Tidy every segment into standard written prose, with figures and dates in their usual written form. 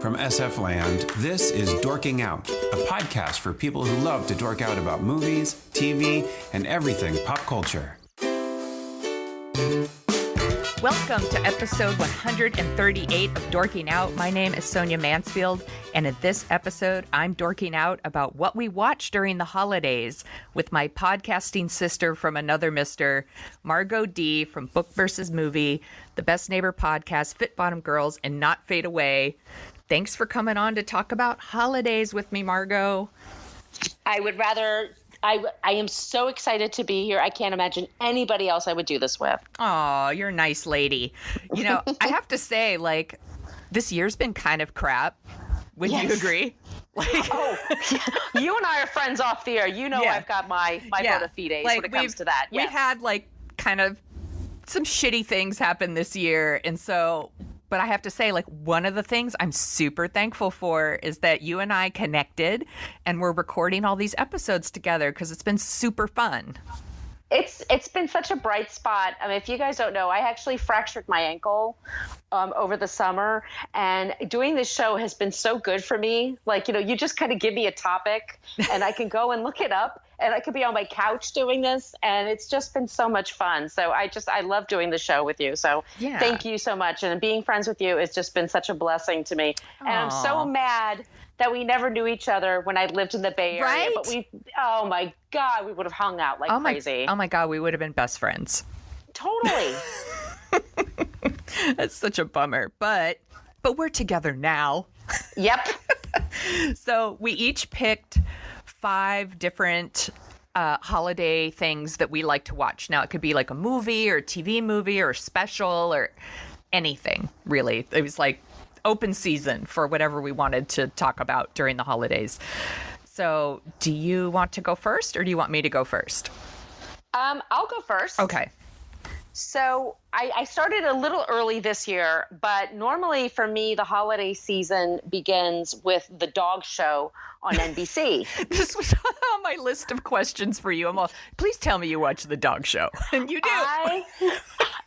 From SF Land, this is Dorking Out, a podcast for people who love to dork out about movies, TV, and everything pop culture. Welcome to episode 138 of Dorking Out. My name is Sonia Mansfield, and in this episode, I'm dorking out about what we watched during the holidays with my podcasting sister from another mister, Margo D from Book vs. Movie, the Best Neighbor podcast, Fit Bottom Girls, and Not Fade Away. Thanks for coming on to talk about holidays with me, Margo. I am so excited to be here. I can't imagine anybody else I would do this with. Oh, you're a nice lady. You know, I have to say, like, this year's been kind of crap. Would you agree? Like, you and I are friends off the air. You know, I've got my bona fides when it comes to that. We've had, like, kind of some shitty things happen this year. And so, but I have to say, like, one of the things I'm super thankful for is that you and I connected and we're recording all these episodes together because it's been super fun. It's been such a bright spot. I mean, if you guys don't know, I actually fractured my ankle over the summer, and doing this show has been so good for me. Like, you know, you just kind of give me a topic and I can go and look it up, and I could be on my couch doing this, and it's just been so much fun. So I love doing the show with you. So Thank you so much. And being friends with you has just been such a blessing to me. And I'm so mad that we never knew each other when I lived in the Bay Area. Right? But oh my God, we would have hung out like crazy. Oh my God, we would have been best friends. Totally. That's such a bummer. But we're together now. Yep. So we each picked 5 different holiday things that we like to watch. Now, it could be like a movie or a TV movie or a special or anything, really. It was like open season for whatever we wanted to talk about during the holidays. So do you want to go first or do you want me to go first? I'll go first. Okay. So I started a little early this year, but normally for me, the holiday season begins with the dog show on NBC. This was on my list of questions for you. I'm all, please tell me you watch the dog show. And you do.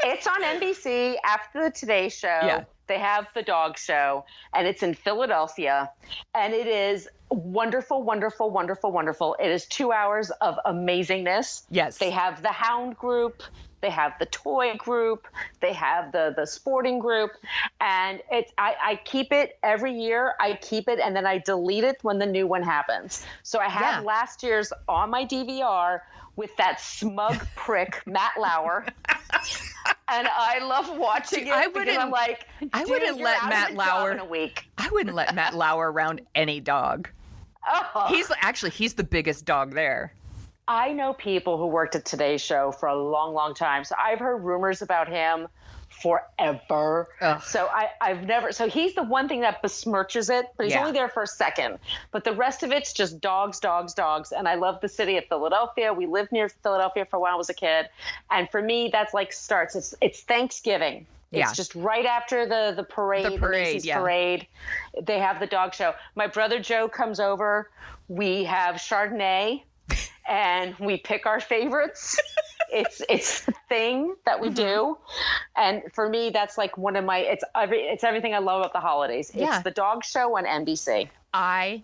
It's on NBC after the Today Show. Yeah. They have the dog show, and it's in Philadelphia, and it is wonderful, wonderful, wonderful, wonderful. It is 2 hours of amazingness. Yes. They have the hound group. They have the toy group. They have the sporting group. And I keep it every year. I keep it, and then I delete it when the new one happens. So I have last year's on my DVR with that smug prick, Matt Lauer. And I love watching it because I'm like, I wouldn't let Matt Lauer in a week. I wouldn't let Matt Lauer around any dog. Oh. He's the biggest dog there. I know people who worked at Today's Show for a long, long time. So I've heard rumors about him forever. Ugh. So so he's the one thing that besmirches it, but he's only there for a second. But the rest of it's just dogs, dogs, dogs. And I love the city of Philadelphia. We lived near Philadelphia for a while I was a kid. And for me, that's like starts. It's Thanksgiving. It's just right after the parade, the Macy's parade. They have the dog show. My brother Joe comes over. We have Chardonnay. And we pick our favorites. It's the thing that we do. And for me, that's like one of my, it's everything I love about the holidays. Yeah. It's the dog show on NBC. I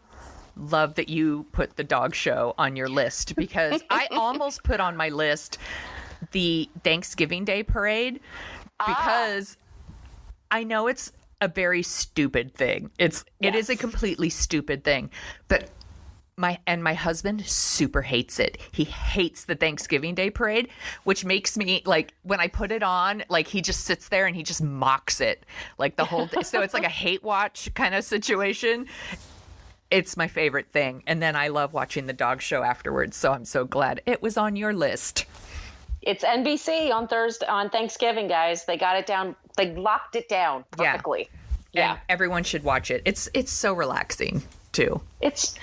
love that you put the dog show on your list because I almost put on my list the Thanksgiving Day parade because I know it's a very stupid thing. It is a completely stupid thing, but my husband super hates it. He hates the Thanksgiving Day parade, which makes me like when I put it on, like he just sits there and he just mocks it like the whole day. So it's like a hate watch kind of situation. It's my favorite thing. And then I love watching the dog show afterwards. So I'm so glad it was on your list. It's NBC on Thanksgiving, guys. They got it down. They locked it down perfectly. Yeah. And everyone should watch it. It's so relaxing. Too. It's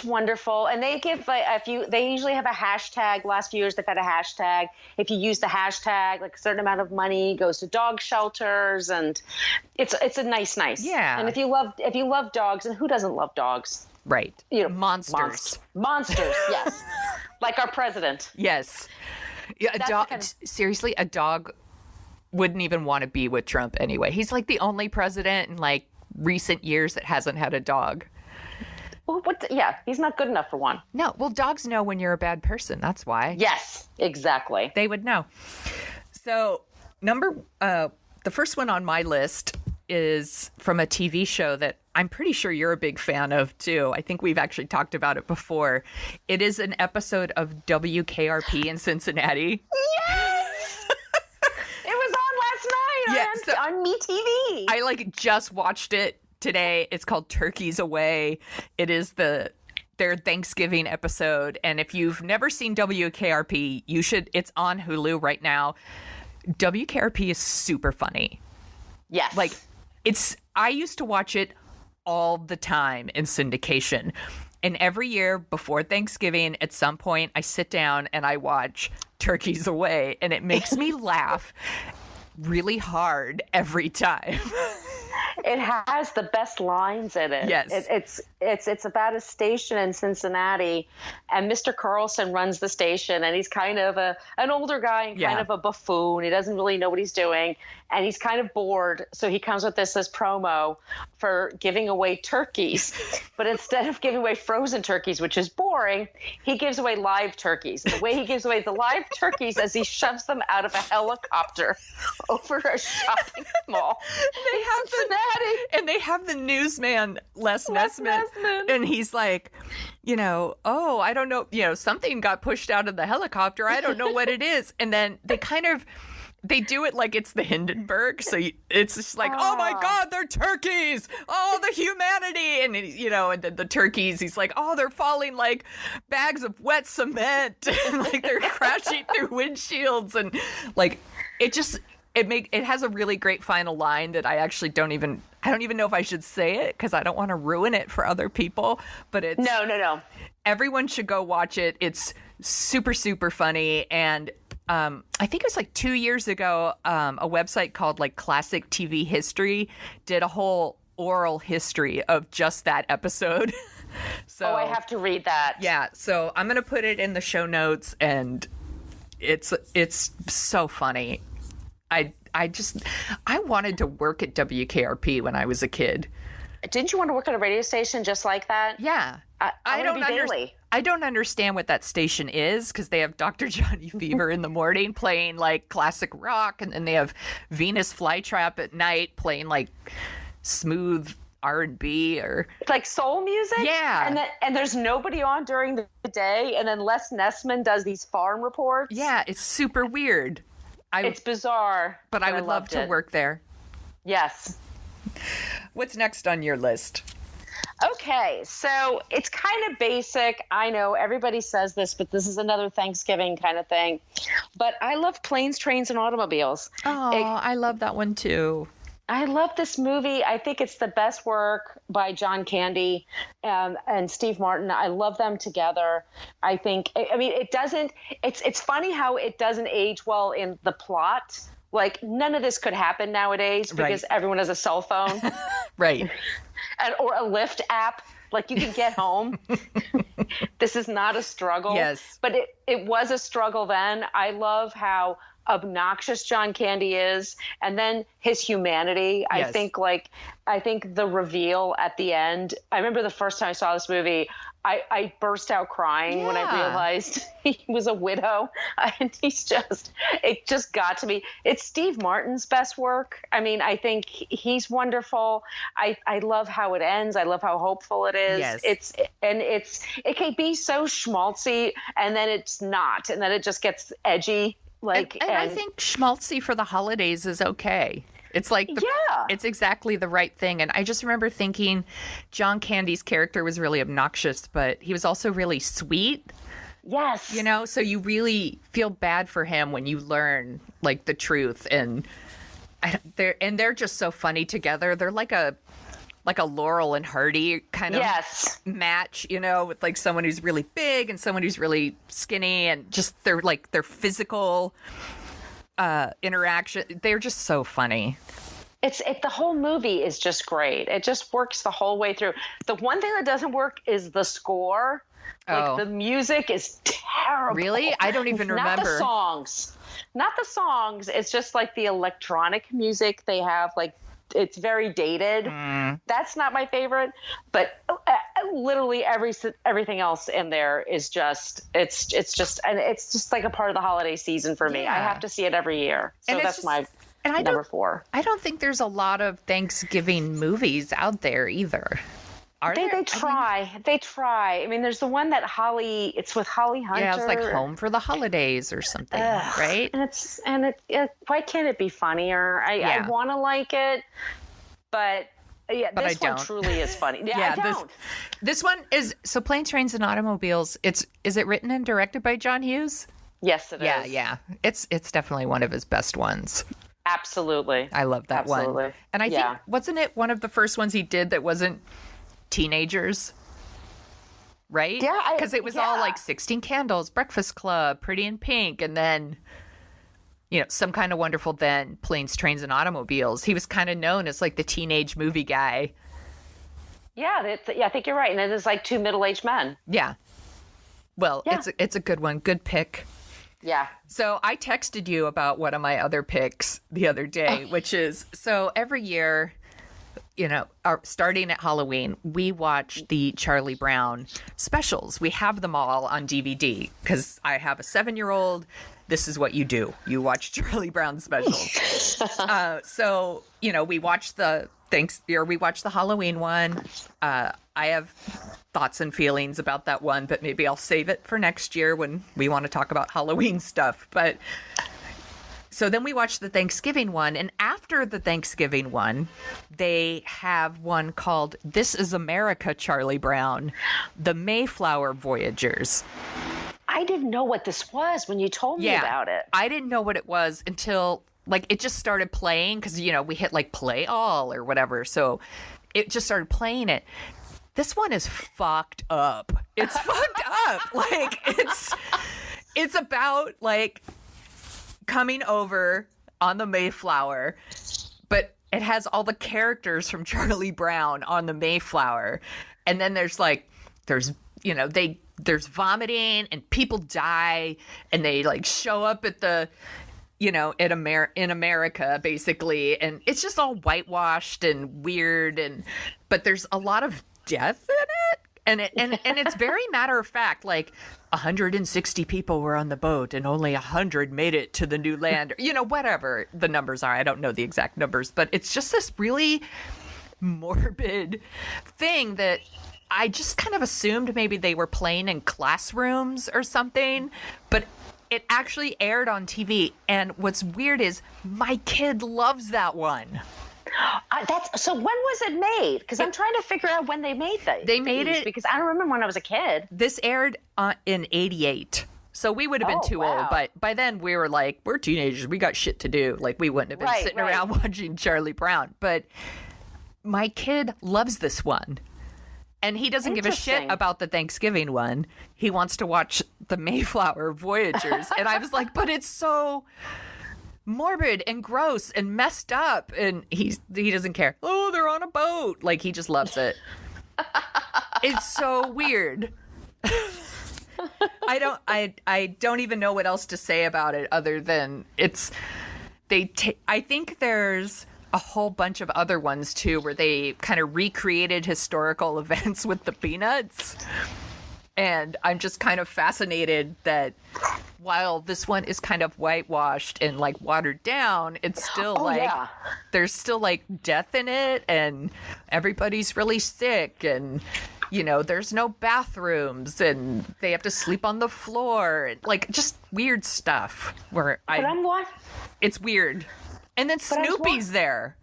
wonderful. And they give they usually have a hashtag. Last few years they've had a hashtag. If you use the hashtag, like a certain amount of money goes to dog shelters, and it's a nice. Yeah. And if you love dogs, and who doesn't love dogs? Right. You know, monsters, yes. Like our president. Yes. Yeah, a dog. Seriously, a dog wouldn't even want to be with Trump anyway. He's like the only president in like recent years that hasn't had a dog. Well, he's not good enough for one. No, well, dogs know when you're a bad person. That's why. Yes, exactly. They would know. So the first one on my list is from a TV show that I'm pretty sure you're a big fan of too. I think we've actually talked about it before. It is an episode of WKRP in Cincinnati. Yes! It was on last night on MeTV. I just watched it today. It's called Turkeys Away. It is their Thanksgiving episode. And if you've never seen WKRP, you should. It's on Hulu right now. WKRP is super funny. Yes. I used to watch it all the time in syndication. And every year before Thanksgiving, at some point, I sit down and I watch Turkeys Away. And it makes me laugh really hard every time. It has the best lines in it. Yes. It's about a station in Cincinnati, and Mr. Carlson runs the station, and he's kind of an older guy and kind of a buffoon. He doesn't really know what he's doing, and he's kind of bored. So he comes with this promo for giving away turkeys. But instead of giving away frozen turkeys, which is boring, he gives away live turkeys. And the way he gives away the live turkeys is he shoves them out of a helicopter over a shopping mall. They have the newsman, Les Nessman, and he's like, I don't know, something got pushed out of the helicopter. I don't know what it is. And then they do it like it's the Hindenburg. So it's just like, oh my God, they're turkeys. Oh, the humanity. And, and then the turkeys, he's like, oh, they're falling like bags of wet cement. And they're crashing through windshields. And it has a really great final line that I actually don't even know if I should say it because I don't want to ruin it for other people. But it's no. Everyone should go watch it. It's super, super funny. And I think it was 2 years ago, a website called Classic TV History did a whole oral history of just that episode. So I have to read that. Yeah. So I'm going to put it in the show notes, and it's so funny. I wanted to work at WKRP when I was a kid. Didn't you want to work at a radio station just like that? Yeah. I don't understand what that station is because they have Dr. Johnny Fever in the morning playing classic rock, and then they have Venus Flytrap at night playing smooth R&B or soul music. Yeah. And there's nobody on during the day, and then Les Nessman does these farm reports. Yeah, it's super weird. It's bizarre. But I would love to work there. Yes. What's next on your list? Okay, so it's kind of basic. I know everybody says this, but this is another Thanksgiving kind of thing. But I love Planes, Trains, and Automobiles. Oh, I love that one too. I love this movie. I think it's the best work by John Candy and Steve Martin. I love them together. It's funny how it doesn't age well in the plot. None of this could happen nowadays because everyone has a cell phone. Right. Or a Lyft app. You can get home. This is not a struggle. Yes. But it was a struggle then. I love how obnoxious John Candy is, and then his humanity. Yes. I think the reveal at the end. I remember the first time I saw this movie, I burst out crying when I realized he was a widow, and it just got to me. It's Steve Martin's best work. I think he's wonderful. I love how it ends. I love how hopeful it is. Yes. It can be so schmaltzy, and then it's not, and then it just gets edgy. I think schmaltzy for the holidays is okay. It's it's exactly the right thing. And I just remember thinking John Candy's character was really obnoxious, but he was also really sweet. Yes. So you really feel bad for him when you learn the truth. And they're just so funny together. They're like a Laurel and Hardy kind of match, with someone who's really big and someone who's really skinny, and just their physical interaction. They're just so funny. The whole movie is just great. It just works the whole way through. The one thing that doesn't work is the score. The music is terrible. Really? I don't even remember. Not the songs. It's just the electronic music they have it's very dated. That's not my favorite, but literally everything else in there is just it's just like a part of the holiday season for me. I have to see it every year. So that's my number 4. I don't think there's a lot of Thanksgiving movies out there either. They try. I mean, there's the one that it's with Holly Hunter. Yeah, it's like Home for the Holidays or something, right? And why can't it be funnier? I want to like it, but this one truly is funny. Yeah, I don't. This one is Planes, Trains, and Automobiles. Is it written and directed by John Hughes? Yes, it is. Yeah. It's definitely one of his best ones. Absolutely. I love that one. And I think, wasn't it one of the first ones he did that wasn't teenagers, right? Yeah, because it was all like 16 Candles, Breakfast Club, Pretty in Pink, and then Some Kind of Wonderful, then Planes, Trains, and Automobiles. He was kind of known as like the teenage movie guy. I think you're right, and it is like 2 middle-aged men. It's a good one. Good pick. Yeah. So I texted you about one of my other picks the other day, which is, so every year, starting at Halloween, we watch the Charlie Brown specials. We have them all on DVD because I have a 7-year-old. This is what you do. You watch Charlie Brown specials. So we watch the Halloween one. I have thoughts and feelings about that one, but maybe I'll save it for next year when we want to talk about Halloween stuff. But so then we watch the Thanksgiving one, and after the Thanksgiving one, they have one called This Is America, Charlie Brown, The Mayflower Voyagers. I didn't know what this was when you told me about it. I didn't know what it was until it just started playing because, we hit play all or whatever. So it just started playing it. This one is fucked up. It's fucked up. It's about coming over on the Mayflower, but it has all the characters from Charlie Brown on the Mayflower. And then there's vomiting and people die and they show up at the, in America basically. And it's just all whitewashed and weird. But there's a lot of death in it. And it's very matter of fact, 160 people were on the boat and only 100 made it to the new land. Whatever the numbers are. I don't know the exact numbers, but it's just this really morbid thing that I just kind of assumed maybe they were playing in classrooms or something, but it actually aired on TV. And what's weird is my kid loves that one. So when was it made? Because I'm trying to figure out when they made these. They made it because I don't remember when I was a kid. This aired in '88, so we would have been too old. But by then we were we're teenagers. We got shit to do. We wouldn't have been sitting around watching Charlie Brown. But my kid loves this one, and he doesn't give a shit about the Thanksgiving one. He wants to watch the Mayflower Voyagers, and I was like, but it's so morbid and gross and messed up, and he doesn't care. Oh, they're on a boat. He just loves it. It's so weird. I don't even know what else to say about it other than I think there's a whole bunch of other ones too where they kind of recreated historical events with the Peanuts. And I'm just kind of fascinated that while this one is kind of whitewashed and watered down, it's still there's still death in it and everybody's really sick and, there's no bathrooms and they have to sleep on the floor and just weird stuff it's weird. And then Snoopy's there.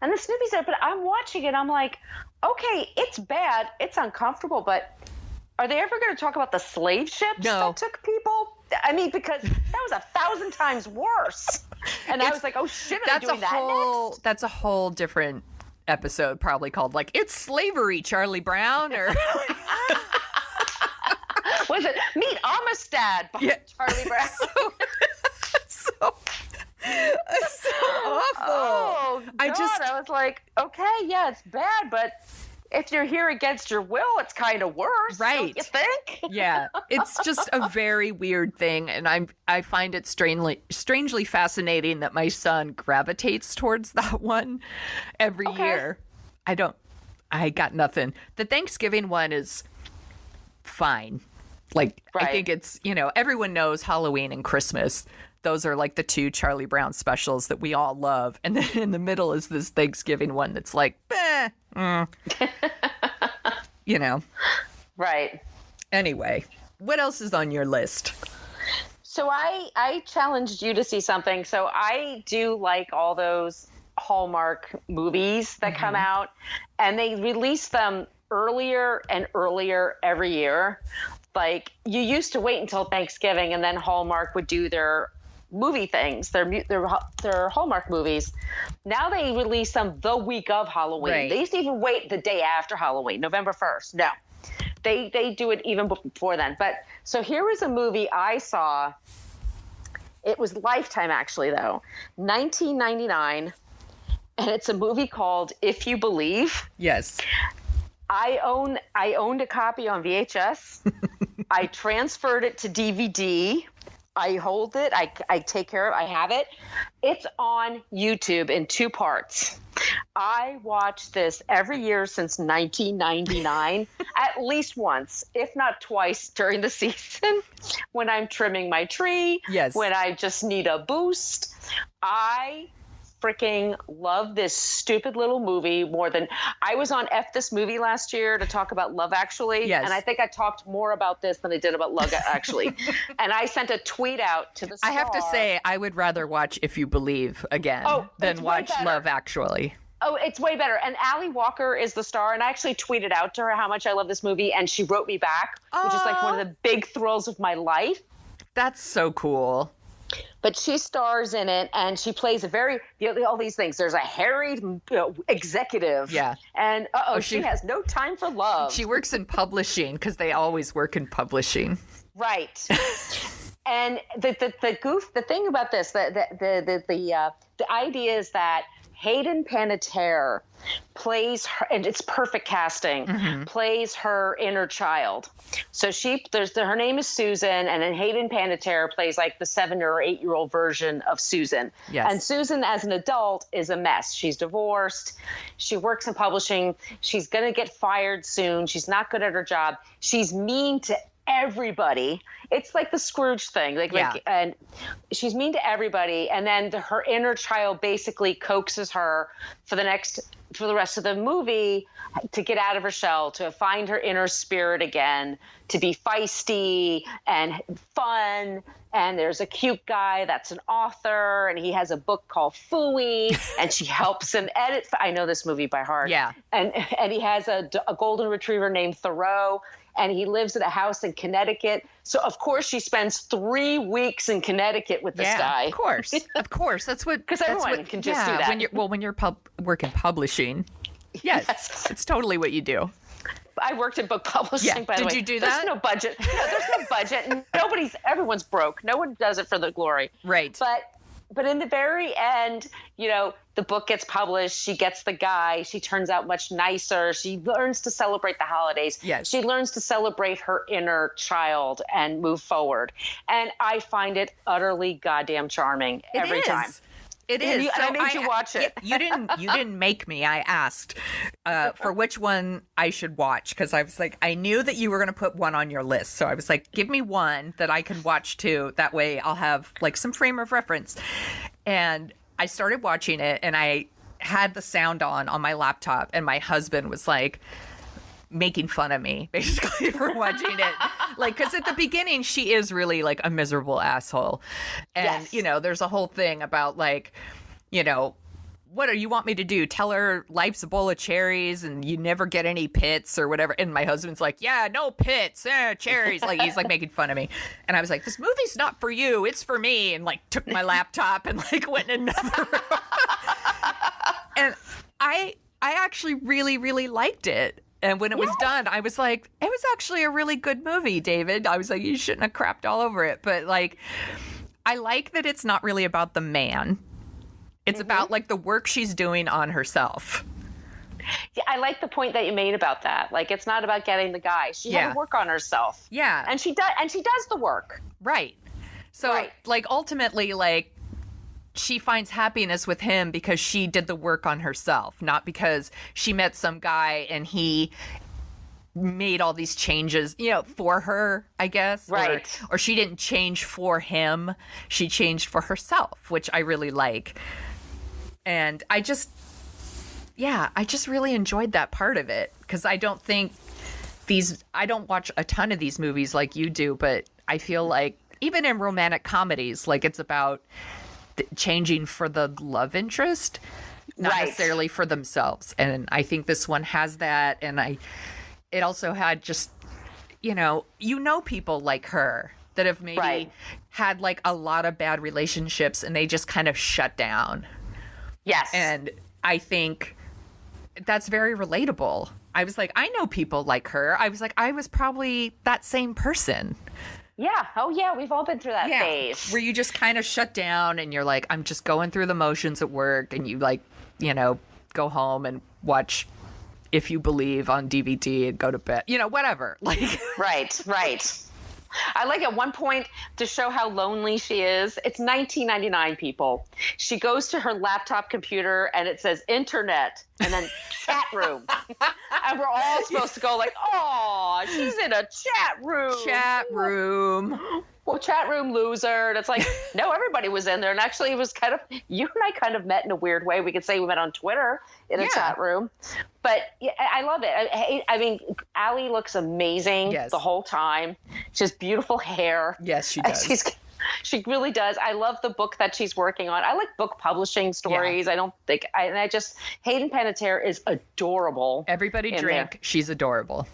And then Snoopy's there, but I'm watching it. I'm like, okay, it's bad. It's uncomfortable, but are they ever going to talk about the slave ships that took people? I mean, because that was 1,000 times worse. And I was like, oh shit, are they doing that next? That's a whole different episode, probably called It's Slavery, Charlie Brown, or was it Meet Amistad by Charlie Brown? So awful. Oh God, I was like, okay, yeah, it's bad, but if you're here against your will, it's kind of worse, right? Don't you think? Yeah, it's just a very weird thing, and I find it strangely fascinating that my son gravitates towards that one every year. I got nothing. The Thanksgiving one is fine. Like, right. I think it's, everyone knows Halloween and Christmas. Those are like the two Charlie Brown specials that we all love. And then in the middle is this Thanksgiving one that's like, Right. Anyway, what else is on your list? So I challenged you to see something. So I do like all those Hallmark movies that come out, and they release them earlier and earlier every year. Like, you used to wait until Thanksgiving, and then Hallmark would do their movie things, their Hallmark movies. Now they release them the week of Halloween. Right. They used to even wait the day after Halloween, November 1st. No, they do it even before then. But so here was a movie I saw. It was Lifetime, actually, though, 1999. And it's a movie called If You Believe. Yes. I owned a copy on VHS. I transferred it to DVD. I hold it. I take care of it. I have it. It's on YouTube in 2 parts. I watch this every year since 1999, at least once, if not twice during the season, when I'm trimming my tree, yes, when I just need a boost. I freaking love this stupid little movie more than I was on F This Movie last year to talk about Love Actually. Yes. And I think I talked more about this than I did about Love Actually. And I sent a tweet out to the star. I have to say, I would rather watch If You Believe again than watch Love Actually. Oh, it's way better. And Allie Walker is the star. And I actually tweeted out to her how much I love this movie. And she wrote me back, which is like one of the big thrills of my life. That's so cool. But she stars in it, and she plays all these things. There's a harried executive. Yeah. And, she has no time for love. She works in publishing, because they always work in publishing. Right. And the thing about this, the idea is that Hayden Panettiere plays her, and it's perfect casting, plays her inner child. So her name is Susan, and then Hayden Panettiere plays like the 7 or 8 year old version of Susan. Yes. And Susan as an adult is a mess. She's divorced. She works in publishing. She's going to get fired soon. She's not good at her job. She's mean to everybody. It's like the Scrooge thing. And she's mean to everybody. And then her inner child basically coaxes her for the rest of the movie to get out of her shell, to find her inner spirit again, to be feisty and fun. And there's a cute guy that's an author, and he has a book called Phooey, and she helps him edit. I know this movie by heart. Yeah. And he has a golden retriever named Thoreau, and he lives in a house in Connecticut. So, of course, she spends 3 weeks in Connecticut with this guy. Of course. Of course. That's what... Because everyone can just do that. When you're working publishing. Yes. It's totally what you do. I worked in book publishing, by the way. Did you do that? There's no budget. There's no budget. Everyone's broke. No one does it for the glory. Right. But in the very end, the book gets published. She gets the guy. She turns out much nicer. She learns to celebrate the holidays. Yes. She learns to celebrate her inner child and move forward. And I find it utterly goddamn charming every time. It is. So I made you watch it. You didn't make me. I asked for which one I should watch, because I was like, I knew that you were going to put one on your list. So I was like, give me one that I can watch too. That way I'll have like some frame of reference. And I started watching it, and I had the sound on my laptop, and my husband was like making fun of me basically for watching it. Like, because at the beginning she is really like a miserable asshole, and there's a whole thing about like, what do you want me to do? Tell her life's a bowl of cherries and you never get any pits or whatever. And my husband's like, yeah, no pits, cherries. Like, he's like making fun of me. And I was like, this movie's not for you, it's for me. And like took my laptop and like went in another room. And I actually really, really liked it. And when it was done, I was like, it was actually a really good movie, David. I was like, you shouldn't have crapped all over it. But like, I like that it's not really about the man. It's about like the work she's doing on herself. Yeah, I like the point that you made about that. Like, it's not about getting the guy. She had to work on herself. Yeah. And she does the work. Right. So, like, ultimately, like, she finds happiness with him because she did the work on herself, not because she met some guy and he made all these changes, for her, I guess. Right. Or she didn't change for him. She changed for herself, which I really like. And I just really enjoyed that part of it, because I don't watch a ton of these movies like you do, but I feel like even in romantic comedies, like, it's about changing for the love interest, not necessarily for themselves. And I think this one has that. And it also had just, people like her that have maybe had like a lot of bad relationships and they just kind of shut down. Yes. And I think that's very relatable. I was like, I know people like her. I was like, I was probably that same person. Yeah. Oh, yeah. We've all been through that phase. Where you just kind of shut down and you're like, I'm just going through the motions at work. And you like, go home and watch If You Believe on DVD and go to bed, whatever. Like, Right. I like at one point, to show how lonely she is, it's 1999, people. She goes to her laptop computer and it says internet and then chat room. And we're all supposed to go like, oh, she's in a chat room. Chat room. Well, chat room loser. And it's like, no, everybody was in there. And actually, it was kind of, you and I kind of met in a weird way. We could say we met on Twitter in a chat room. But yeah, I love it. I mean, Allie looks amazing the whole time. She has beautiful hair. Yes, she does. She really does. I love the book that she's working on. I like book publishing stories. Yeah. Hayden Panettiere is adorable. Everybody drink. She's adorable.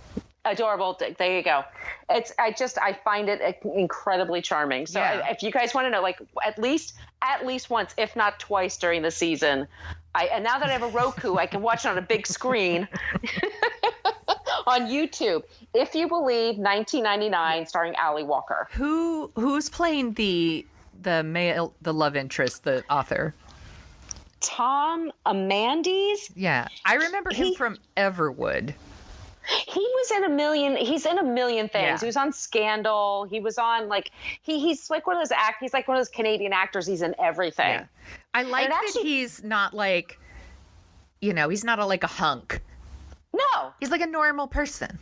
Adorable. There you go. I find it incredibly charming. So if you guys want to know, like, at least once, if not twice during the season, and now that I have a Roku, I can watch it on a big screen on YouTube. If You Believe, 1999, starring Allie Walker. Who's playing the love interest, the author? Tom Amandes? Yeah. I remember him from Everwood. He was in he's in a million things. Yeah. He was on Scandal. He was on he's like one of those he's like one of those Canadian actors. He's in everything. Yeah. I like that he's not like, he's not like a hunk. No. He's like a normal person.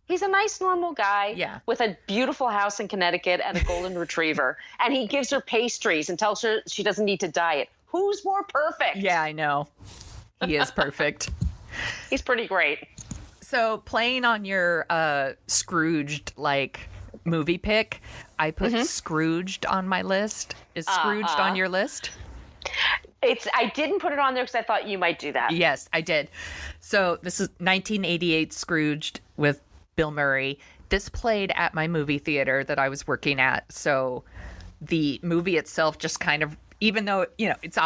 He's a nice, normal guy with a beautiful house in Connecticut and a golden retriever. And he gives her pastries and tells her she doesn't need to diet. Who's more perfect? Yeah, I know. He is perfect. He's pretty great. So playing on your Scrooged movie pick, I put Scrooged on my list. Is Scrooged on your list? I didn't put it on there because I thought you might do that. Yes, I did. So this is 1988 Scrooged with Bill Murray. This played at my movie theater that I was working at. So the movie itself just kind of, even though, it's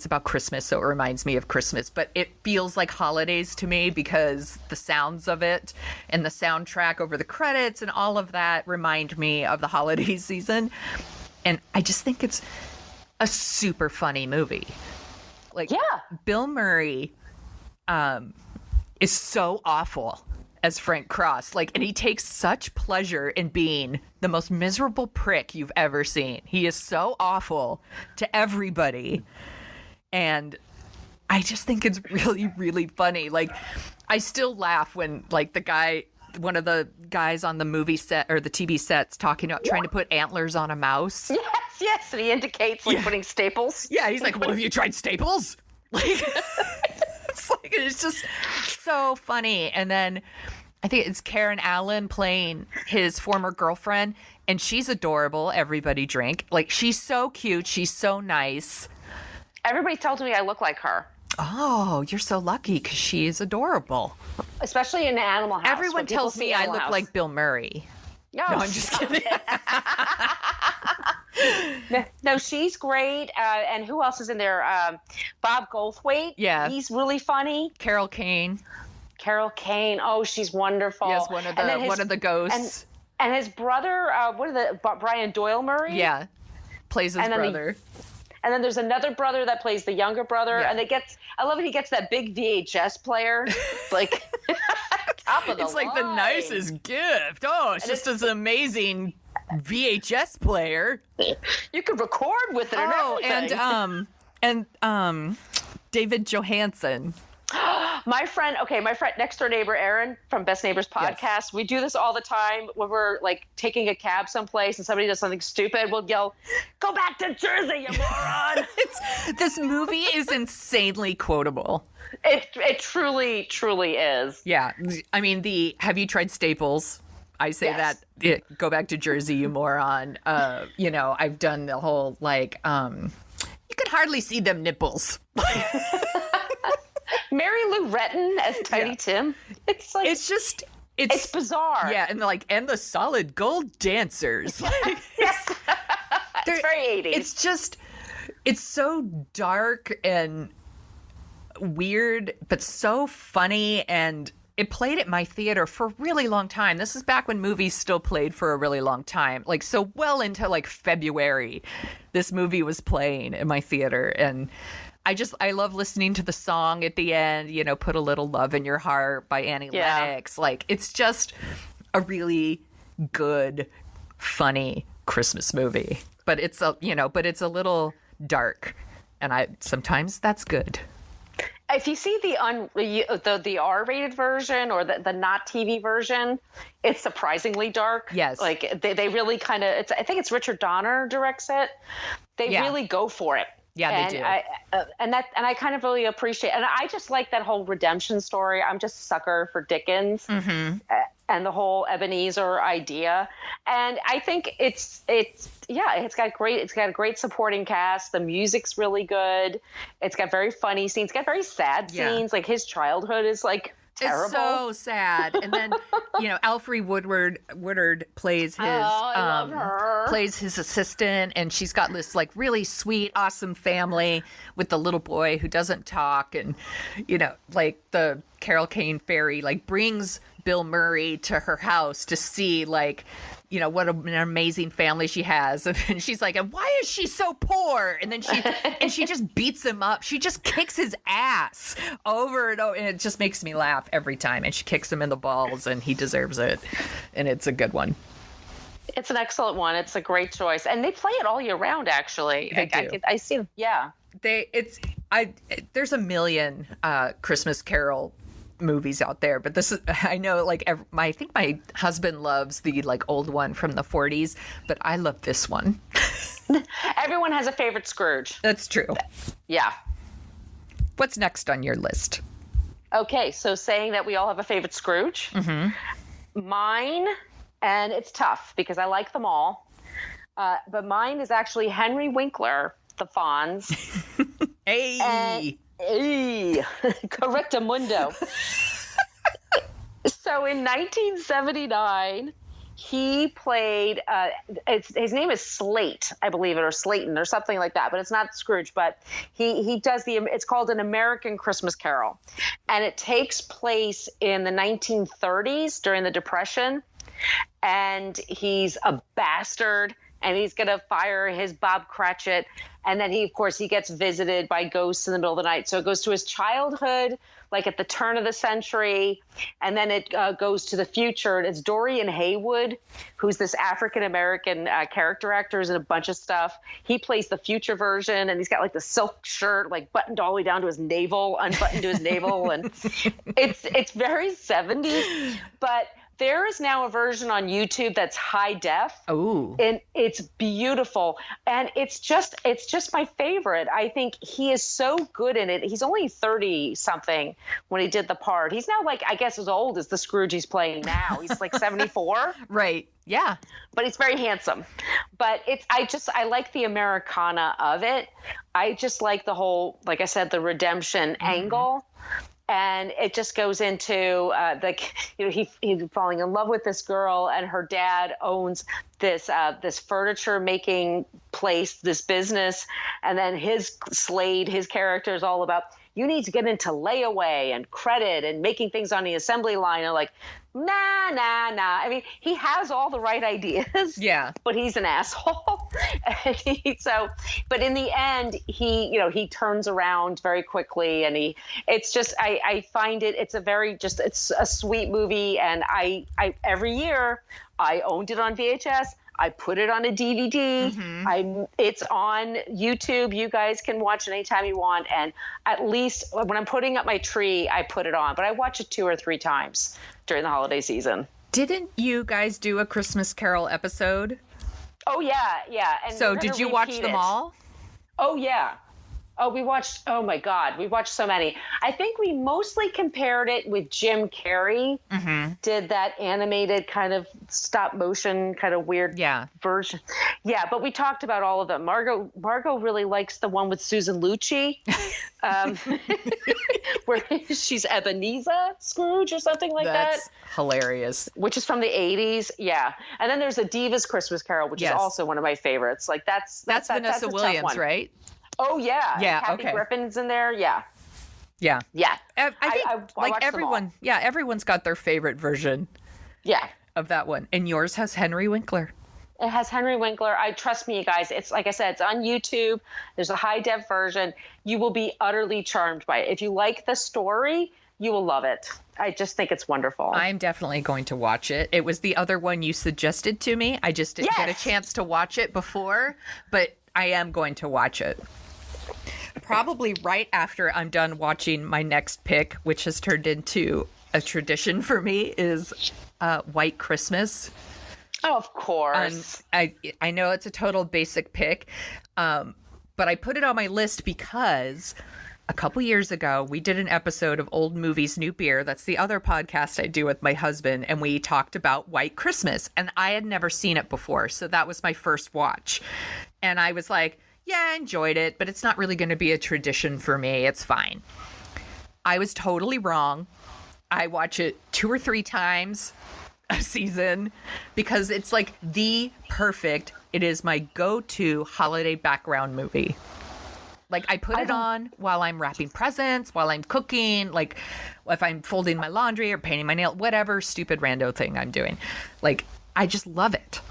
about Christmas, so it reminds me of Christmas, but it feels like holidays to me because the sounds of it and the soundtrack over the credits and all of that remind me of the holiday season. And I just think it's a super funny movie. Bill Murray is so awful as Frank Cross. And he takes such pleasure in being the most miserable prick you've ever seen. He is so awful to everybody. And I just think it's really, really funny. I still laugh when, one of the guys on the movie set or the TV set's talking about trying to put antlers on a mouse. Yes. And he indicates, putting staples. Yeah, he's like, well, have you tried staples? It's just so funny. And then I think it's Karen Allen playing his former girlfriend, and she's adorable. Everybody drink. She's so cute. She's so nice. Everybody tells me I look like her. Oh, you're so lucky because she is adorable. Especially in Animal House. Everyone tells me I look like Bill Murray. No, I'm just kidding. No, she's great. And who else is in there? Bob Goldthwait. Yeah. He's really funny. Carol Kane. Oh, she's wonderful. Yes, one of the ghosts. And his brother, Brian Doyle Murray? Yeah. Plays his brother. And then there's another brother that plays the younger brother. Yeah. And I love it. He gets that big VHS player. Like, top of the line. It's like the nicest gift. Oh, it's just this amazing VHS player. You could record with it. And David Johansen. My friend, next door neighbor, Aaron from Best Neighbors podcast. Yes. We do this all the time when we're like taking a cab someplace and somebody does something stupid. We'll yell, "Go back to Jersey, you moron!" This movie is insanely quotable. It truly, truly is. Yeah. I mean, have you tried Staples? I say that, go back to Jersey, you moron. I've done the whole, like, you can hardly see them nipples. Mary Lou Retton as Tiny Tim. It's like it's bizarre. Yeah, and the solid gold dancers. Like, yes. It's very 80s. It's so dark and weird, but so funny, and it played at my theater for a really long time. This is back when movies still played for a really long time. Like, so well into like February, this movie was playing in my theater, and I love listening to the song at the end, Put a Little Love in Your Heart by Annie Lennox. Like, it's just a really good, funny Christmas movie. But it's a little dark, and sometimes that's good. If you see the R-rated version or the not TV version, it's surprisingly dark. Yes. Like they really kind of, I think it's Richard Donner directs it. They really go for it. Yeah, they do. And I kind of really appreciate, and I just like that whole redemption story. I'm just a sucker for Dickens and the whole Ebenezer idea. And I think it's got a great supporting cast. The music's really good. It's got very funny scenes. It's got very sad scenes. Like his childhood is like terrible. It's so sad. And then, Alfre Woodard plays his assistant, and she's got this like really sweet, awesome family with the little boy who doesn't talk, and like the Carol Kane fairy like brings Bill Murray to her house to see like what an amazing family she has. And she's like, and why is she so poor? And then she just beats him up. She just kicks his ass over and over. And it just makes me laugh every time. And she kicks him in the balls, and he deserves it. And it's a good one. It's an excellent one. It's a great choice. And they play it all year round, actually. I see. Yeah. There's a million Christmas Carol movies out there, but this is, I know, like, I think my husband loves the like old one from the 40s, but I love this one. Everyone has a favorite Scrooge. That's true. Yeah. What's next on your list? Okay, so saying that we all have a favorite Scrooge. Mine, and it's tough because I like them all, but mine is actually Henry Winkler, the Fonz. Hey, correctamundo. So in 1979, he played, his name is Slate, I believe it, or Slayton or something like that, but it's not Scrooge, but he does it's called An American Christmas Carol. And it takes place in the 1930s during the Depression. And he's a bastard, and he's going to fire his Bob Cratchit. And then he gets visited by ghosts in the middle of the night. So it goes to his childhood, like at the turn of the century. And then it goes to the future. And it's Dorian Haywood, who's this African-American character actor, is in a bunch of stuff. He plays the future version, and he's got like the silk shirt, like buttoned all the way down to his navel, unbuttoned to his navel. And it's very 70s, but there is now a version on YouTube that's high def. Oh. And it's beautiful. And it's just my favorite. I think he is so good in it. He's only 30 something when he did the part. He's now like, I guess, as old as the Scrooge he's playing now. He's like 74. Right. Yeah. But he's very handsome. But I like the Americana of it. I just like the whole, like I said, the redemption angle. And it just goes into he's falling in love with this girl, and her dad owns this furniture making place, this business, and then his Slade, his character, is all about you need to get into layaway and credit and making things on the assembly line. And like, nah. I mean, he has all the right ideas. Yeah. But he's an asshole. But in the end, he turns around very quickly, and I find it's a sweet movie. And I every year I owned it on VHS. I put it on a DVD. Mm-hmm. It's on YouTube. You guys can watch it anytime you want. And at least when I'm putting up my tree, I put it on. But I watch it 2 or 3 times during the holiday season. Didn't you guys do a Christmas Carol episode? Oh, yeah. And so did you watch them all? Oh, yeah. Oh, oh my God, we watched so many. I think we mostly compared it with Jim Carrey. Mm-hmm. Did that animated kind of stop motion kind of weird version. Yeah, but we talked about all of them. Margo really likes the one with Susan Lucci, where she's Ebenezer Scrooge or something like that. That's hilarious. Which is from the 80s. Yeah. And then there's a Divas Christmas Carol, which is also one of my favorites. Like that's Vanessa Williams, right? Oh, yeah. Yeah, Kathy Griffin's in there. Yeah. Yeah. Yeah. I think like everyone's got their favorite version of that one. And yours has Henry Winkler. It has Henry Winkler. Trust me, you guys. It's like I said, it's on YouTube. There's a high def version. You will be utterly charmed by it. If you like the story, you will love it. I just think it's wonderful. I'm definitely going to watch it. It was the other one you suggested to me. I just didn't get a chance to watch it before, but I am going to watch it. Probably right after I'm done watching my next pick, which has turned into a tradition for me, is White Christmas. Oh, of course. I know it's a total basic pick, but I put it on my list because a couple years ago, we did an episode of Old Movies, New Beer. That's the other podcast I do with my husband, and we talked about White Christmas, and I had never seen it before, so that was my first watch. And I was like, yeah, I enjoyed it, but it's not really going to be a tradition for me. It's fine. I was totally wrong. I watch it 2 or 3 times a season because it's like it is my go-to holiday background movie. Like I put it on while I'm wrapping presents, while I'm cooking, like if I'm folding my laundry or painting my nail, whatever stupid rando thing I'm doing. Like I just love it.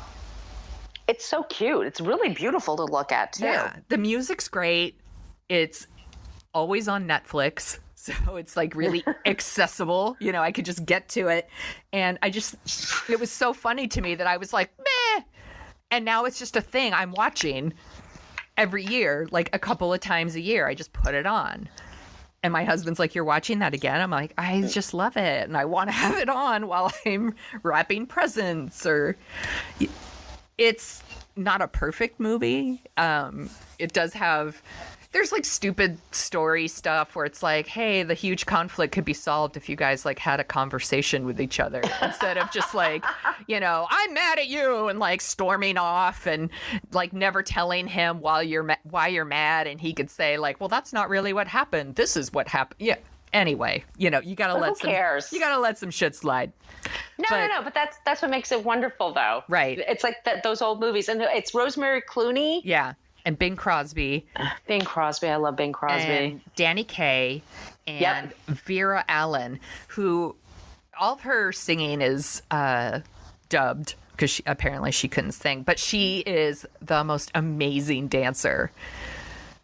It's so cute. It's really beautiful to look at, too. Yeah. The music's great. It's always on Netflix. So it's like really accessible. I could just get to it. And it was so funny to me that I was like, meh. And now it's just a thing I'm watching every year, like a couple of times a year. I just put it on. And my husband's like, you're watching that again? I'm like, I just love it. And I want to have it on while I'm wrapping presents It's not a perfect movie. It does have, there's like stupid story stuff where it's like, hey, the huge conflict could be solved if you guys like had a conversation with each other instead of just like, I'm mad at you and like storming off and like never telling him why you're mad. And he could say like, well, that's not really what happened. This is what happened. Yeah. Anyway, you gotta who let some shit slide. No, but that's what makes it wonderful, though. Right. It's like those old movies, and it's Rosemary Clooney. Yeah, and Bing Crosby. Bing Crosby, I love Bing Crosby. And Danny Kaye and Vera Allen, who all of her singing is dubbed because she couldn't sing, but she is the most amazing dancer.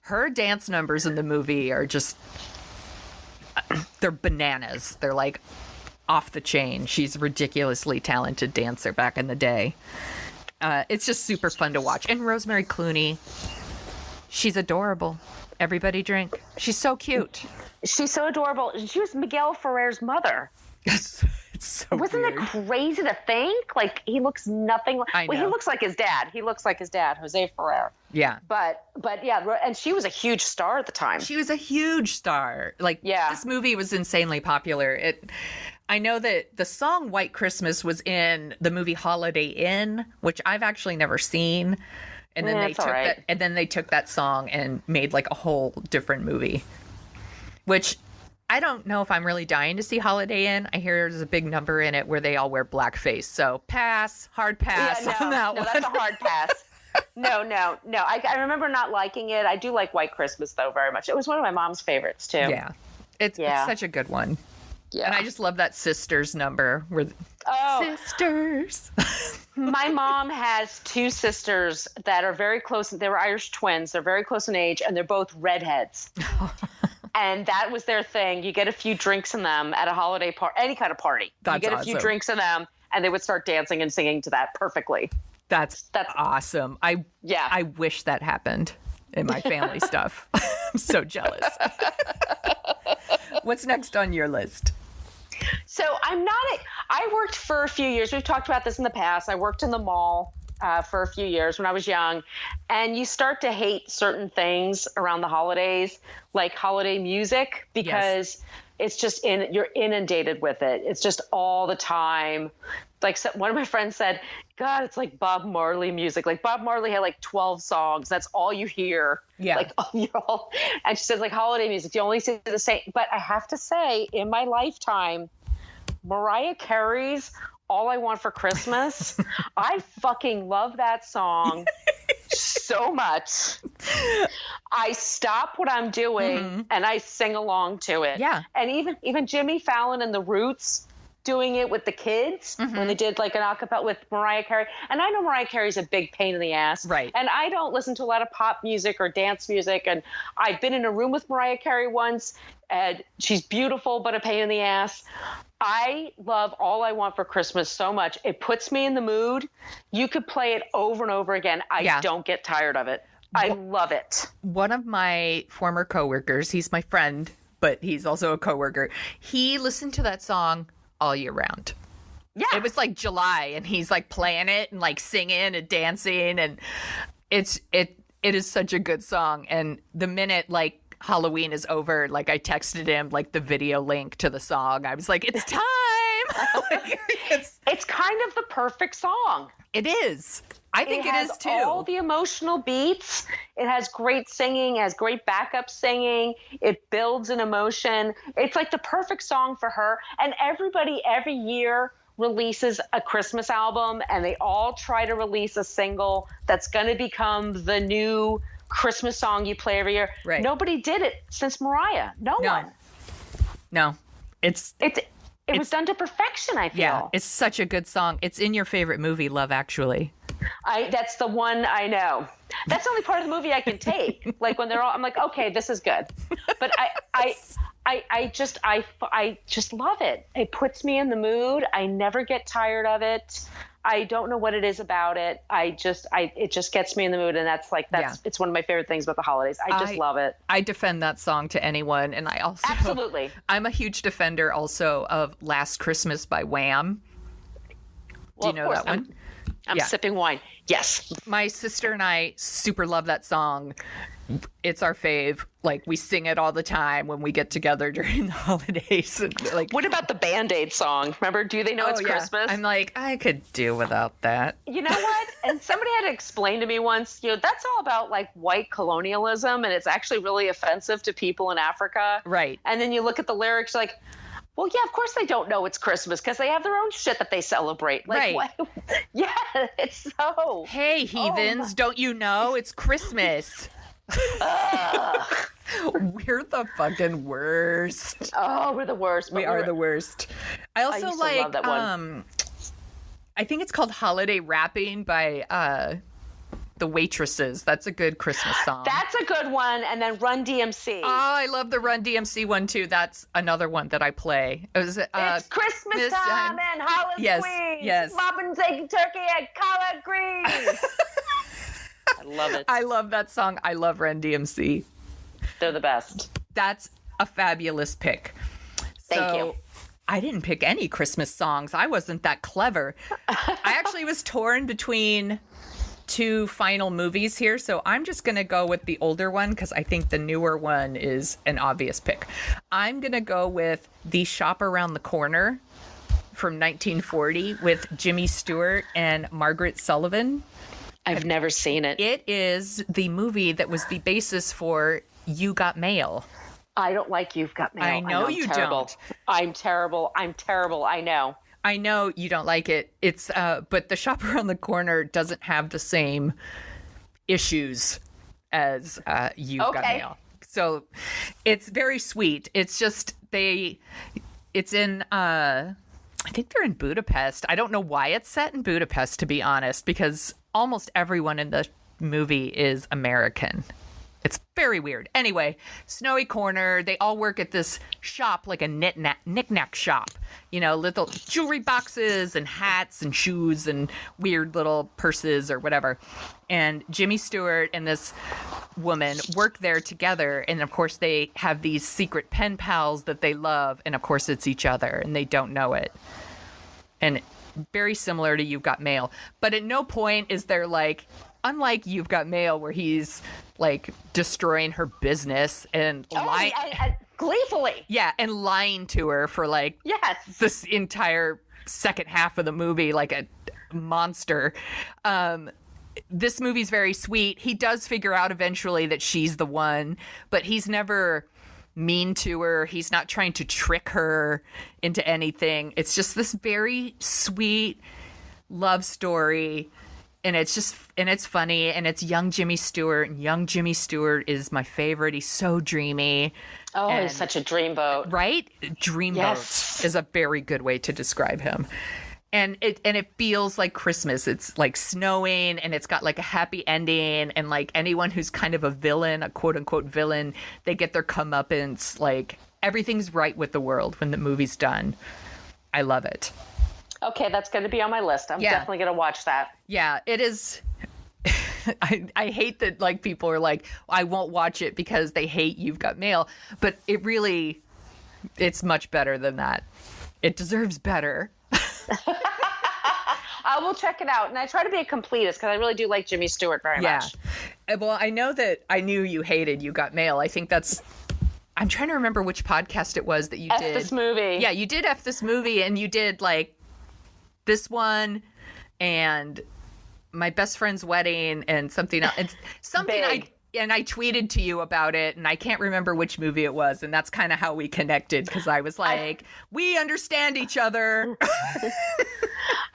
Her dance numbers in the movie are just. They're bananas. They're like off the chain. She's a ridiculously talented dancer back in the day. It's just super fun to watch. And Rosemary Clooney, she's adorable. Everybody drink. She's so cute. She's so adorable. She was Miguel Ferrer's mother. It's so Wasn't weird. that crazy to think? Like, he looks nothing like... I know. Well, he looks like his dad. Jose Ferrer. Yeah. But yeah, and she was a huge star at the time. She was a huge star. Like, this movie was insanely popular. I know that the song White Christmas was in the movie Holiday Inn, which I've actually never seen. And then they took that song and made like a whole different movie. Which I don't know if I'm really dying to see Holiday Inn. I hear there's a big number in it where they all wear blackface. So hard pass on that one. No, that's a hard pass. No. I remember not liking it. I do like White Christmas, though, very much. It was one of my mom's favorites, too. Yeah. It's such a good one. Yeah. And I just love that sisters number. Sisters. My mom has two sisters that are very close. They were Irish twins. They're very close in age, and they're both redheads. And that was their thing. You get a few drinks in them at a holiday party, any kind of party. That's you get a few drinks in them, and they would start dancing and singing to that perfectly. That's awesome. I wish that happened in my family stuff. I'm so jealous. What's next on your list? So I worked for a few years. We've talked about this in the past. I worked in the mall for a few years when I was young, and you start to hate certain things around the holidays, like holiday music, because it's just you're inundated with it. It's just all the time. Like one of my friends said, God, it's like Bob Marley music. Like Bob Marley had like 12 songs. That's all you hear. Yeah. Like, and she says like holiday music, you only see the same. But I have to say, in my lifetime, Mariah Carey's All I Want for Christmas, I fucking love that song so much. I stop what I'm doing and I sing along to it. Yeah. And even Jimmy Fallon and the Roots doing it with the kids when they did like an acapella with Mariah Carey. And I know Mariah Carey's a big pain in the ass. Right. And I don't listen to a lot of pop music or dance music. And I've been in a room with Mariah Carey once, and she's beautiful, but a pain in the ass. I love All I Want for Christmas so much. It puts me in the mood. You could play it over and over again. I don't get tired of it. I love it. One of my former coworkers, he's my friend, but he's also a coworker. He listened to that song all year round. Yeah. It was like July, and he's like playing it and like singing and dancing, and it is such a good song. And the minute like Halloween is over, like I texted him like the video link to the song. I was like, it's time. It's kind of the perfect song. It is. I think it is too. It has all the emotional beats. It has great singing. It has great backup singing. It builds an emotion. It's like the perfect song for her. And everybody every year releases a Christmas album, and they all try to release a single that's going to become the new Christmas song you play every year. Right. Nobody did it since Mariah. No one. No. It was done to perfection, I feel. Yeah, it's such a good song. It's in your favorite movie, Love Actually. That's the one I know. That's the only part of the movie I can take. Like when they're all, I'm like, okay, this is good. But I just love it. It puts me in the mood. I never get tired of it. I don't know what it is about it. It just gets me in the mood, and it's one of my favorite things about the holidays. I just love it. I defend that song to anyone, and I also absolutely. I'm a huge defender also of Last Christmas by Wham. Do you know that one? I'm sipping wine. Yes. My sister and I super love that song. It's our fave. Like, we sing it all the time when we get together during the holidays. And like, what about the Band-Aid song? Remember, Do They Know It's Christmas? I'm like, I could do without that. You know what? And somebody had to explain to me once, that's all about like white colonialism, and it's actually really offensive to people in Africa. Right. And then you look at the lyrics like, well, yeah, of course they don't know it's Christmas because they have their own shit that they celebrate. Like, right. Yeah, it's so. Hey, heathens, don't you know it's Christmas? We're the fucking worst. Oh, we're the worst. We are the worst. I also like that one. I think it's called Holiday Rapping by the Waitresses. That's a good Christmas song. That's a good one. And then Run DMC. Oh, I love the Run DMC one too. That's another one that I play. It's Christmas time and Halloween. Yes. Mopping, taking turkey and collard greens. I love it. I love that song. I love Run DMC. They're the best. That's a fabulous pick. Thank you. I didn't pick any Christmas songs. I wasn't that clever. I actually was torn between two final movies here, so I'm just going to go with the older one because I think the newer one is an obvious pick. I'm going to go with The Shop Around the Corner from 1940 with Jimmy Stewart and Margaret Sullivan. I've never seen it. It is the movie that was the basis for You Got Mail. I don't like You've Got Mail. I know you don't. I'm terrible. I know. I know you don't like it. It's but The Shop Around the Corner doesn't have the same issues as You've Got Mail. So it's very sweet. It's just it's in I think they're in Budapest. I don't know why it's set in Budapest, to be honest, because almost everyone in the movie is American. It's very weird. Anyway, snowy corner. They all work at this shop, like a knick-knack shop. You know, little jewelry boxes and hats and shoes and weird little purses or whatever. And Jimmy Stewart and this woman work there together. And, of course, they have these secret pen pals that they love. And, of course, it's each other. And they don't know it. And very similar to You've Got Mail. But at no point is there, like... Unlike You've Got Mail, where he's, like, destroying her business and lying... gleefully. Yeah, and lying to her for, like, this entire second half of the movie, like a monster. This movie's very sweet. He does figure out eventually that she's the one, but he's never mean to her. He's not trying to trick her into anything. It's just this very sweet love story. And it's funny, and it's young Jimmy Stewart, and young Jimmy Stewart is my favorite. He's so dreamy. Oh, he's such a dreamboat. Right? Dreamboat is a very good way to describe him. And it feels like Christmas. It's like snowing, and it's got like a happy ending, and like anyone who's kind of a villain, a quote unquote villain, they get their comeuppance. Like everything's right with the world when the movie's done. I love it. Okay, that's going to be on my list. I'm definitely going to watch that. Yeah, it is. I hate that, like, people are like, I won't watch it because they hate You've Got Mail. But it's much better than that. It deserves better. I will check it out. And I try to be a completist because I really do like Jimmy Stewart very much. Well, I know that I knew you hated You Got Mail. I think that's... I'm trying to remember which podcast it was that you did. F this movie. Yeah, you did F this movie, and you did, like... this one and My Best Friend's Wedding and something else. And something I tweeted to you about it, and I can't remember which movie it was, and that's kind of how we connected, because I was like, we understand each other.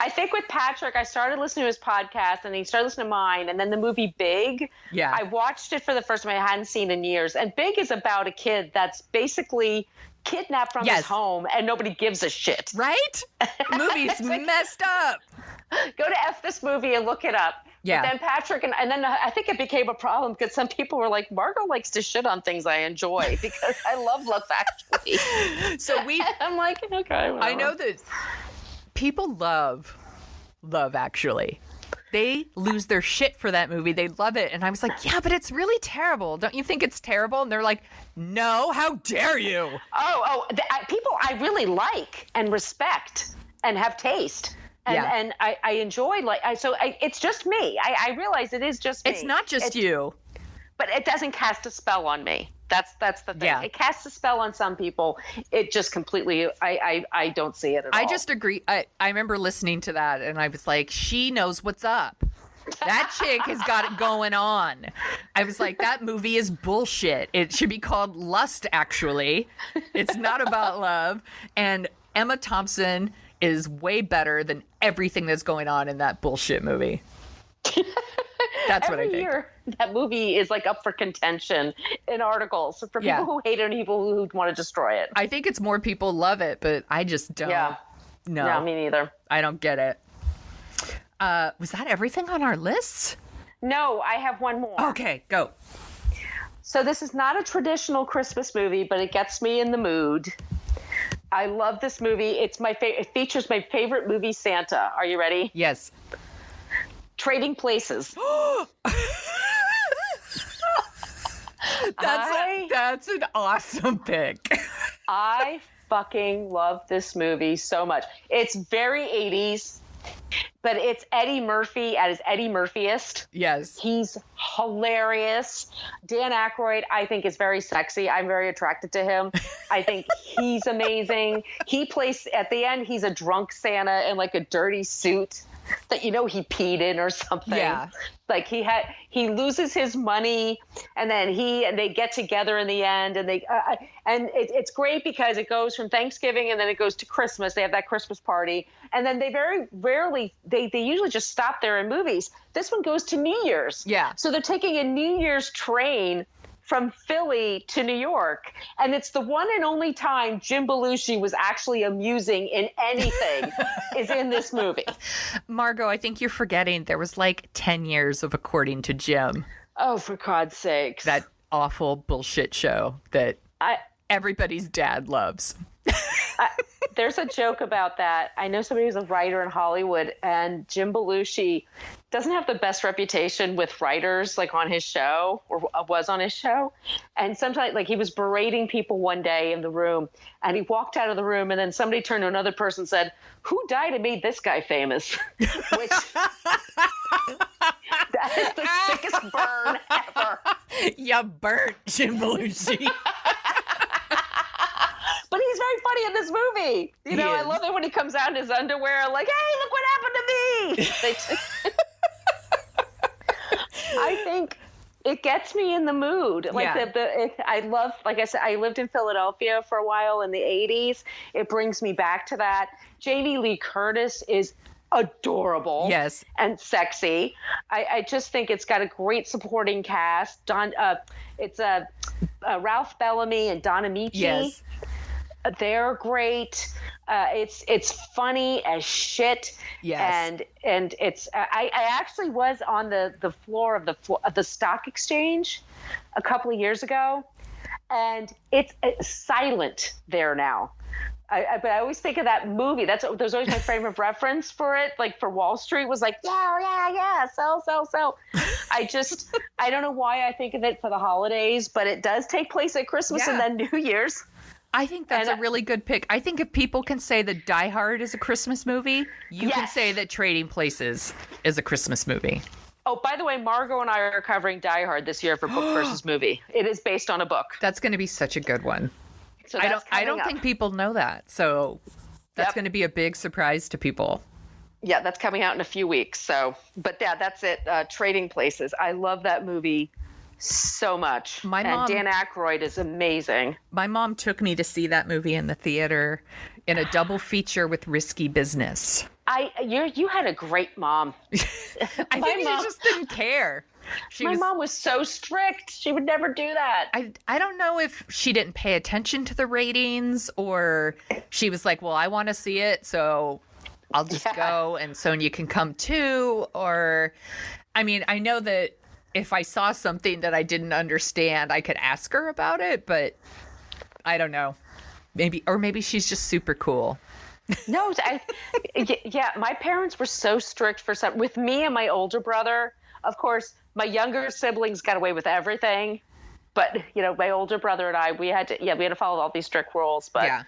I think with Patrick, I started listening to his podcast, and he started listening to mine, and then the movie Big. Yeah. I watched it for the first time I hadn't seen in years, and Big is about a kid that's basically kidnapped from his home, and nobody gives a shit. Right? The movie's messed up. Go to F this movie and look it up. Yeah. But then Patrick and then I think it became a problem because some people were like, Margo likes to shit on things I enjoy because I love Love Actually. So I'm like, okay. Whatever. I know that people love Love Actually. They lose their shit for that movie. They love it. And I was like, yeah, but it's really terrible. Don't you think it's terrible? And they're like, no, how dare you? People I really like and respect and have taste. And I enjoy, it's just me. I realize it is just me. It's not just you. But it doesn't cast a spell on me. That's the thing. Yeah. It casts a spell on some people. It just completely, I don't see it at all. I just agree. I remember listening to that, and I was like, she knows what's up. That chick has got it going on. I was like, that movie is bullshit. It should be called Lust, actually. It's not about love. And Emma Thompson is way better than everything that's going on in that bullshit movie. That's what I think. Every year, that movie is like up for contention in articles for people who hate it and people who want to destroy it. I think it's more people love it, but I just don't. Yeah. No, me neither. I don't get it. Was that everything on our lists? No, I have one more. Okay, go. So this is not a traditional Christmas movie, but it gets me in the mood. I love this movie. It's it features my favorite movie, Santa. Are you ready? Yes. Trading Places. That's an awesome pick. I fucking love this movie so much. It's very 80s, but it's Eddie Murphy at his Eddie Murphyest. Yes. He's hilarious. Dan Aykroyd, I think, is very sexy. I'm very attracted to him. I think he's amazing. He plays, at the end, he's a drunk Santa in like a dirty suit. that, he peed in or something. Yeah. Like he loses his money, and then they get together in the end, and it's great because it goes from Thanksgiving and then it goes to Christmas. They have that Christmas party, and then they very rarely they usually just stop there in movies. This one goes to New Year's. Yeah. So they're taking a New Year's train from Philly to New York. And it's the one and only time Jim Belushi was actually amusing in anything is in this movie. Margo, I think you're forgetting there was like 10 years of According to Jim. Oh, for God's sakes. That awful bullshit show that everybody's dad loves. There's a joke about that. I know somebody who's a writer in Hollywood, and Jim Belushi doesn't have the best reputation with writers, like on his show, or was on his show. And sometimes, like, he was berating people one day in the room, and he walked out of the room, and then somebody turned to another person and said, "Who died and made this guy famous?" Which that is the sickest burn ever. You burnt Jim Belushi. But he's very funny in this movie. I love it when he comes out in his underwear, like, "Hey, look what happened to me." I think it gets me in the mood. Like I love, like I said, I lived in Philadelphia for a while in the 80s. It brings me back to that. Jamie Lee Curtis is adorable. Yes. And sexy. I just think it's got a great supporting cast. It's Ralph Bellamy and Donna Michi. Yes. They're great. It's funny as shit. Yes. And it's I actually was on the floor of the stock exchange a couple of years ago, and it's silent there now. But I always think of that movie. That was always my frame of reference for it. Like for Wall Street was like, yeah, sell. I don't know why I think of it for the holidays, but it does take place at Christmas and then New Year's. I think that's a really good pick. I think if people can say that Die Hard is a Christmas movie, you can say that Trading Places is a Christmas movie. Oh, by the way, Margo and I are covering Die Hard this year for Book versus Movie. It is based on a book. That's going to be such a good one. So I don't think people know that. So that's going to be a big surprise to people. Yeah, that's coming out in a few weeks. So, but yeah, that's it. Trading Places. I love that movie so much. And Dan Aykroyd is amazing. My mom took me to see that movie in the theater in a double feature with Risky Business. You had a great mom. I think she just didn't care. My mom was so strict. She would never do that. I don't know if she didn't pay attention to the ratings, or she was like, well, I want to see it, so I'll just go and Sonia can come too. Or, I mean, I know that if I saw something that I didn't understand, I could ask her about it, but I don't know. Maybe she's just super cool. No, my parents were so strict with me and my older brother. Of course, my younger siblings got away with everything, but my older brother and I, we had to follow all these strict rules. But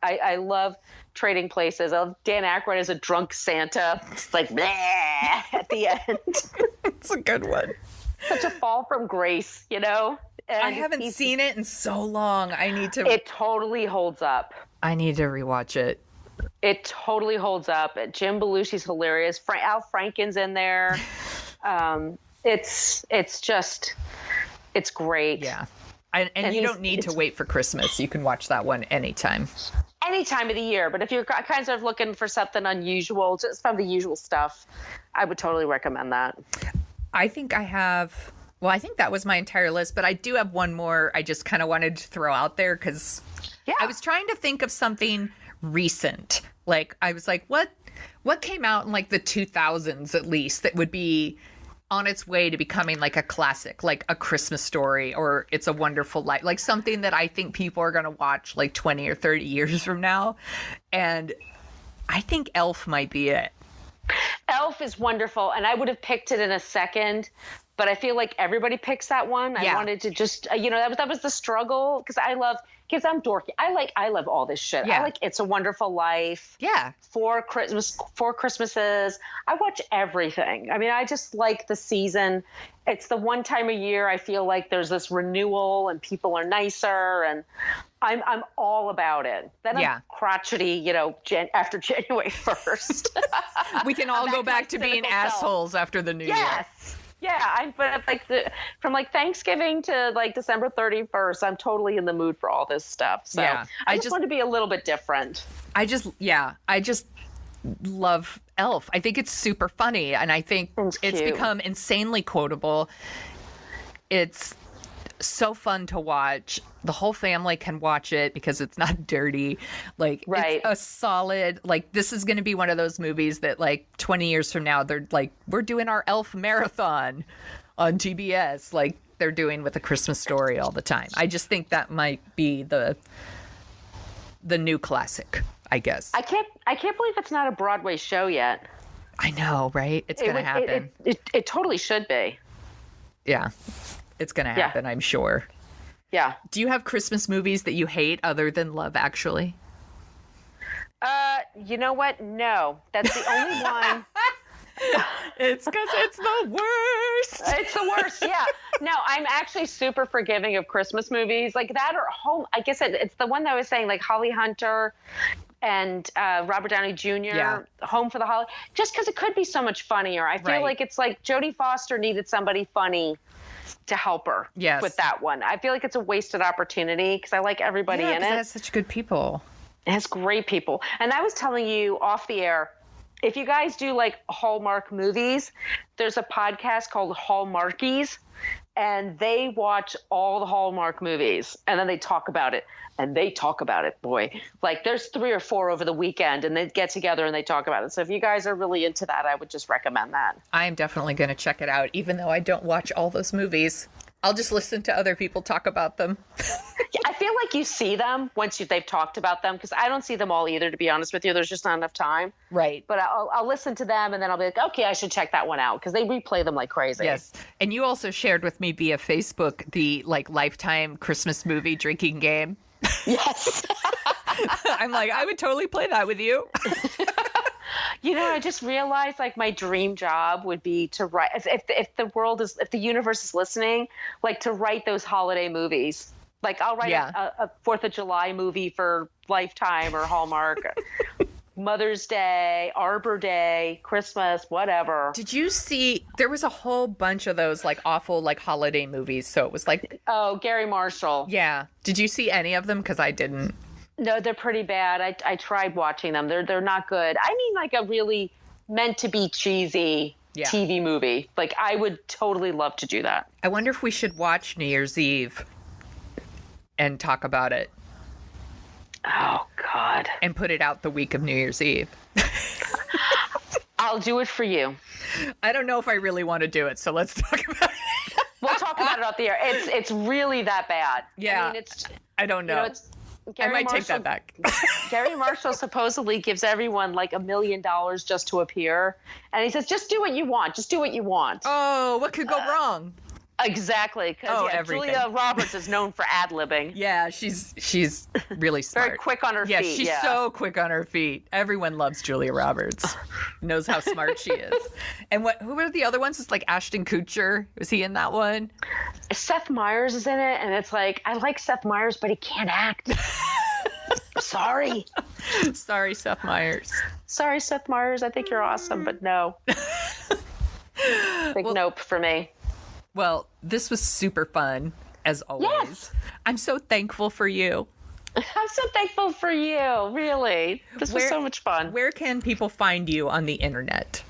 I love Trading Places. I love Dan Aykroyd as a drunk Santa. It's like bleh at the end. It's a good one. Such a fall from grace, And I haven't seen it in so long. It totally holds up. I need to rewatch it. It totally holds up. Jim Belushi's hilarious. Al Franken's in there. It's great. Yeah. And you don't need to wait for Christmas. You can watch that one anytime. Any time of the year. But if you're kind of looking for something unusual, just from the usual stuff, I would totally recommend that. I think I think that was my entire list, but I do have one more I just kind of wanted to throw out there because I was trying to think of something recent. Like, I was like, what came out in like the 2000s at least that would be on its way to becoming like a classic, like A Christmas Story or It's a Wonderful Life, like something that I think people are going to watch like 20 or 30 years from now. And I think Elf might be it. Elf is wonderful, and I would have picked it in a second, but I feel like everybody picks that one. I wanted to just, that was the struggle because I'm dorky. I love all this shit. Yeah. I like It's a Wonderful Life. Yeah. Four Christmases. I watch everything. I mean, I just like the season. It's the one time a year I feel like there's this renewal and people are nicer, and I'm all about it. Then I'm crotchety, after January 1st. We can all go back to being assholes after the new year. Yeah, from Thanksgiving to December 31st, I'm totally in the mood for all this stuff. So I just want to be a little bit different. I just love Elf. I think it's super funny, and I think it's become insanely quotable. It's so fun to watch. The whole family can watch it because it's not dirty. It's a solid, this is going to be one of those movies that 20 years from now, they're we're doing our Elf marathon on TBS, they're doing with A Christmas Story all the time. I just think that might be the new classic, I guess. I can't believe it's not a Broadway show yet. I know, right? It's going to happen. It totally should be. Yeah. It's going to happen, I'm sure. Yeah. Do you have Christmas movies that you hate other than Love Actually? You know what? No. That's the only one. It's because it's the worst. It's the worst, yeah. No, I'm actually super forgiving of Christmas movies like that or Home. I guess it's the one that I was saying, Holly Hunter and Robert Downey Jr., Home for the Holiday, just because it could be so much funnier. I feel like it's Jodie Foster needed somebody funny to help her with that one. I feel like it's a wasted opportunity because I like everybody in it. It has such good people. It has great people. And I was telling you off the air, if you guys do Hallmark movies, there's a podcast called Hallmarkies, and they watch all the Hallmark movies and then they talk about it. And they talk about it, boy. There's 3 or 4 over the weekend, and they get together and they talk about it. So if you guys are really into that, I would just recommend that. I'm definitely going to check it out, even though I don't watch all those movies. I'll just listen to other people talk about them. I feel like you see them once they've talked about them, because I don't see them all either, to be honest with you. There's just not enough time. Right. But I'll listen to them, and then I'll be like, okay, I should check that one out, because they replay them like crazy. Yes. And you also shared with me via Facebook the Lifetime Christmas movie drinking game. Yes. I'm I would totally play that with you. I just realized my dream job would be to write, if the universe is listening, to write those holiday movies. I'll write a 4th of July movie for Lifetime or Hallmark. Mother's Day, Arbor Day, Christmas, whatever. Did you see, there was a whole bunch of those awful holiday movies. So it was oh, Gary Marshall. Yeah. Did you see any of them? Because I didn't. No, they're pretty bad. I tried watching them. They're not good. I mean a really meant to be cheesy TV movie. I would totally love to do that. I wonder if we should watch New Year's Eve and talk about it. Oh, God. And put it out the week of New Year's Eve. I'll do it for you. I don't know if I really want to do it, so let's talk about it. We'll talk about it off the air. It's really that bad. Yeah. I mean, I don't know. I might take that back. Gary Marshall supposedly gives everyone $1 million just to appear. And he says, just do what you want. Just do what you want. Oh, what could go wrong? Exactly. Because Julia Roberts is known for ad-libbing. Yeah, she's really smart. Very quick on her feet. Yeah, she's so quick on her feet. Everyone loves Julia Roberts. Knows how smart she is. And who were the other ones? It's Ashton Kutcher. Was he in that one? Seth Meyers is in it, and it's I like Seth Meyers, but he can't act. Sorry. Sorry, Seth Meyers. Sorry, Seth Meyers. I think you're awesome, but no. Nope for me. Well, this was super fun, as always. Yes. I'm so thankful for you. I'm so thankful for you, really. This was so much fun. Where can people find you on the internet?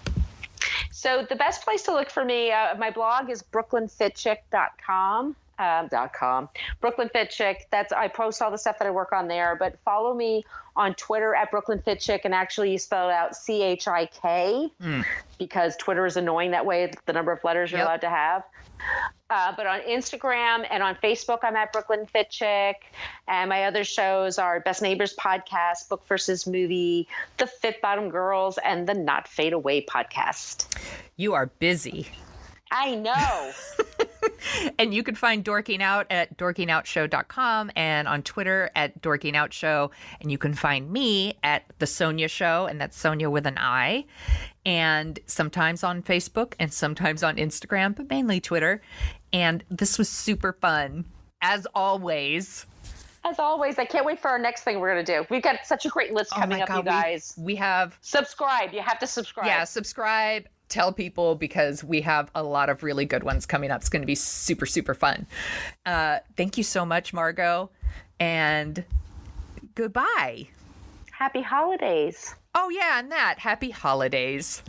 So the best place to look for me, my blog is brooklynfitchick.com. Brooklyn Fit Chick. I post all the stuff that I work on there. But follow me on Twitter at Brooklyn Fit Chick, and actually you spell it out CHIK because Twitter is annoying that way. The number of letters you're allowed to have. But on Instagram and on Facebook, I'm at Brooklyn Fit Chick. And my other shows are Best Neighbors Podcast, Book versus Movie, The Fit Bottom Girls, and the Not Fade Away Podcast. You are busy. I know. And you can find Dorking Out at dorkingoutshow.com and on Twitter at dorkingoutshow. And you can find me at The Sonia Show, and that's Sonia with an I. And sometimes on Facebook and sometimes on Instagram, but mainly Twitter. And this was super fun, as always. As always, I can't wait for our next thing we're going to do. We've got such a great list coming up, you guys. We have... Subscribe. You have to subscribe. Yeah, subscribe. Tell people, because we have a lot of really good ones coming up. It's going to be super, super fun. Thank you so much, Margo. And goodbye. Happy holidays. Oh, yeah, and that. Happy holidays.